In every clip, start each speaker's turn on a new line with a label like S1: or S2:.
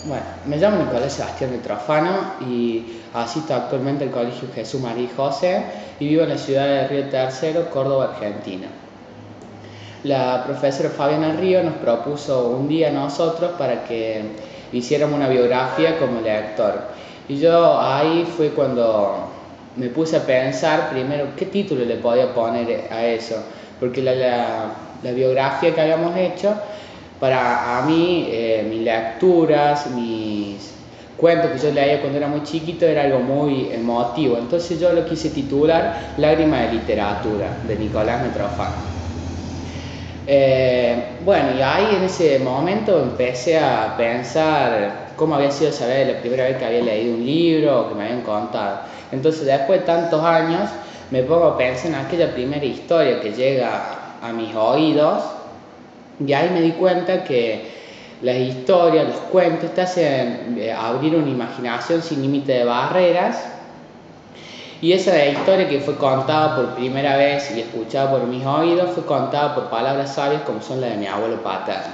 S1: Bueno, me llamo Nicolás Sebastián de Trofano y asisto actualmente al Colegio Jesús María y José y vivo en la ciudad de Río Tercero, Córdoba, Argentina. La profesora Fabiana Río nos propuso un día a nosotros para que hiciéramos una biografía como lector. Y yo ahí fue cuando me puse a pensar primero qué título le podía poner a eso, porque la biografía que habíamos hecho, para a mí, mis lecturas, mis cuentos que yo leía cuando era muy chiquito era algo muy emotivo. Entonces yo lo quise titular Lágrima de literatura, de Nicolás Metrofano. Bueno, y ahí en ese momento empecé a pensar cómo había sido saber la primera vez que había leído un libro o que me habían contado. Entonces, después de tantos años, me pongo a pensar en aquella primera historia que llega a mis oídos, y ahí me di cuenta que las historias, los cuentos te hacen abrir una imaginación sin límite de barreras. Y esa historia que fue contada por primera vez y escuchada por mis oídos fue contada por palabras sabias como son las de mi abuelo paterno.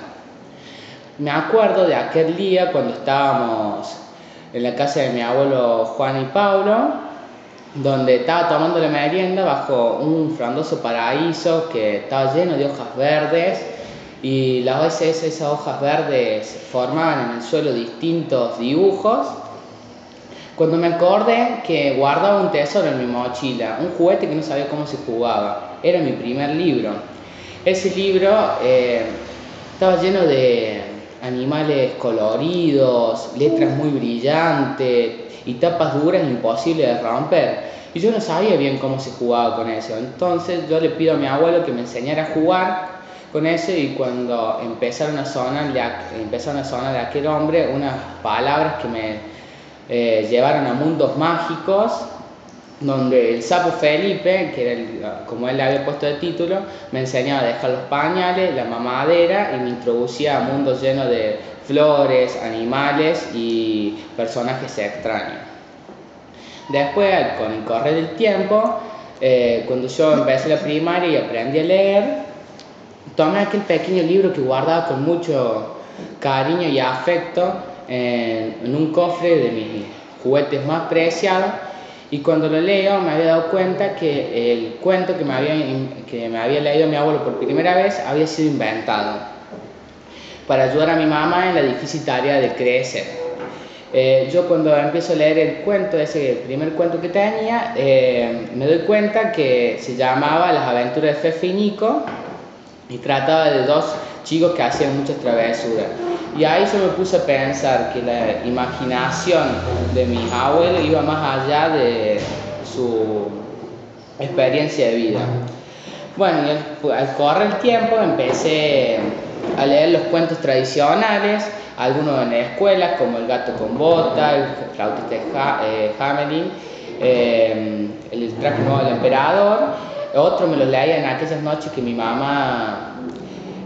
S1: Me acuerdo de aquel día cuando estábamos en la casa de mi abuelo Juan y Pablo, donde estaba tomando la merienda bajo un frondoso paraíso que estaba lleno de hojas verdes, y a veces esas hojas verdes formaban en el suelo distintos dibujos. Cuando me acordé que guardaba un tesoro en mi mochila, un juguete que no sabía cómo se jugaba, era mi primer libro. Ese libro estaba lleno de animales coloridos, letras muy brillantes y tapas duras imposibles de romper. Y yo no sabía bien cómo se jugaba con eso. Entonces yo le pido a mi abuelo que me enseñara a jugar con eso, y cuando empezaron a sonar de aquel hombre unas palabras que me llevaron a mundos mágicos, donde el sapo Felipe, que era como él le había puesto de título, me enseñaba a dejar los pañales, la mamadera, y me introducía a mundos llenos de flores, animales y personajes extraños. Después, con el correr del tiempo, cuando yo empecé la primaria y aprendí a leer, tomé aquel pequeño libro que guardaba con mucho cariño y afecto en un cofre de mis juguetes más preciados, y cuando lo leo me había dado cuenta que el cuento que me había leído mi abuelo por primera vez había sido inventado para ayudar a mi mamá en la difícil tarea de crecer. Yo cuando empiezo a leer el cuento, ese primer cuento que tenía, me doy cuenta que se llamaba Las aventuras de Fefe y Nico, y trataba de dos chicos que hacían muchas travesuras. Y ahí yo me puse a pensar que la imaginación de mis abuelos iba más allá de su experiencia de vida. Bueno, y al correr el tiempo empecé a leer los cuentos tradicionales, algunos en la escuela, como El gato con bota, El flautista Hamelin, El traje nuevo del emperador. Otro me los leía en aquellas noches que mi mamá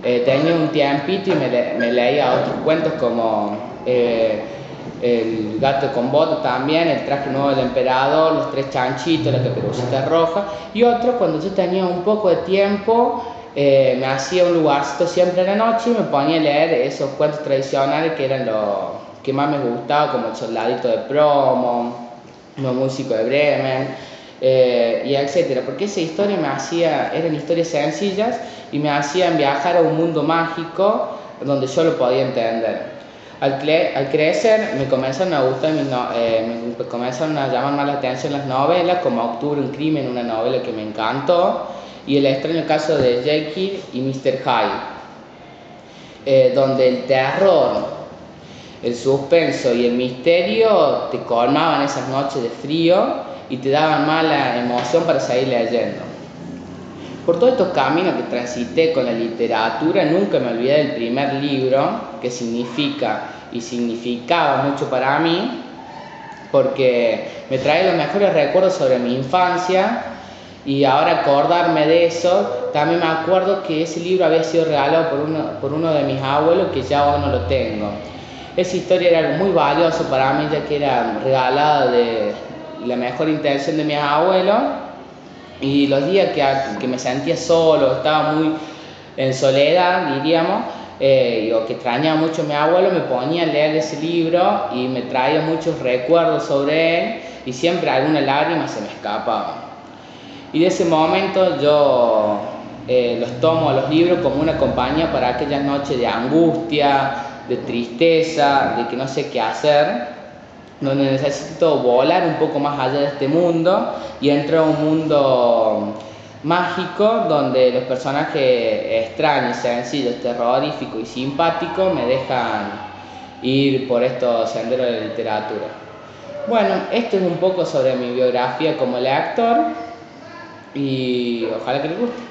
S1: tenía un tiempito y me leía otros cuentos como El gato con bota también, El traje nuevo del emperador, Los tres chanchitos, La caperucita roja. Y otro, cuando yo tenía un poco de tiempo, me hacía un lugarcito siempre en la noche y me ponía a leer esos cuentos tradicionales que eran los que más me gustaba, como El soldadito de Promo, Los músicos de Bremen, y etcétera, porque esa historia eran historias sencillas y me hacían viajar a un mundo mágico donde yo lo podía entender. Al crecer me comenzaron a gustar, me comenzaron a llamar más la atención las novelas, como Octubre, un crimen, una novela que me encantó, y El extraño caso de Jekyll y Mr. Hyde, donde el terror, el suspenso y el misterio te colmaban esas noches de frío y te daban mala emoción para seguir leyendo. Por todos estos caminos que transité con la literatura, nunca me olvidé del primer libro, que significaba mucho para mí, porque me trae los mejores recuerdos sobre mi infancia. Y ahora acordarme de eso, también me acuerdo que ese libro había sido regalado por uno de mis abuelos, que ya hoy no lo tengo. Esa historia era algo muy valioso para mí, ya que era regalada de la mejor intención de mis abuelos, y los días que me sentía solo, estaba muy en soledad, diríamos, o que extrañaba mucho a mi abuelo, me ponía a leer ese libro y me traía muchos recuerdos sobre él y siempre alguna lágrima se me escapaba. Y de ese momento yo los tomo a los libros como una compañía para aquellas noches de angustia, de tristeza, de que no sé qué hacer, donde necesito volar un poco más allá de este mundo y entrar a un mundo mágico donde los personajes extraños, sencillos, terroríficos y simpáticos me dejan ir por estos senderos de la literatura. Bueno, esto es un poco sobre mi biografía como lector y ojalá que les guste.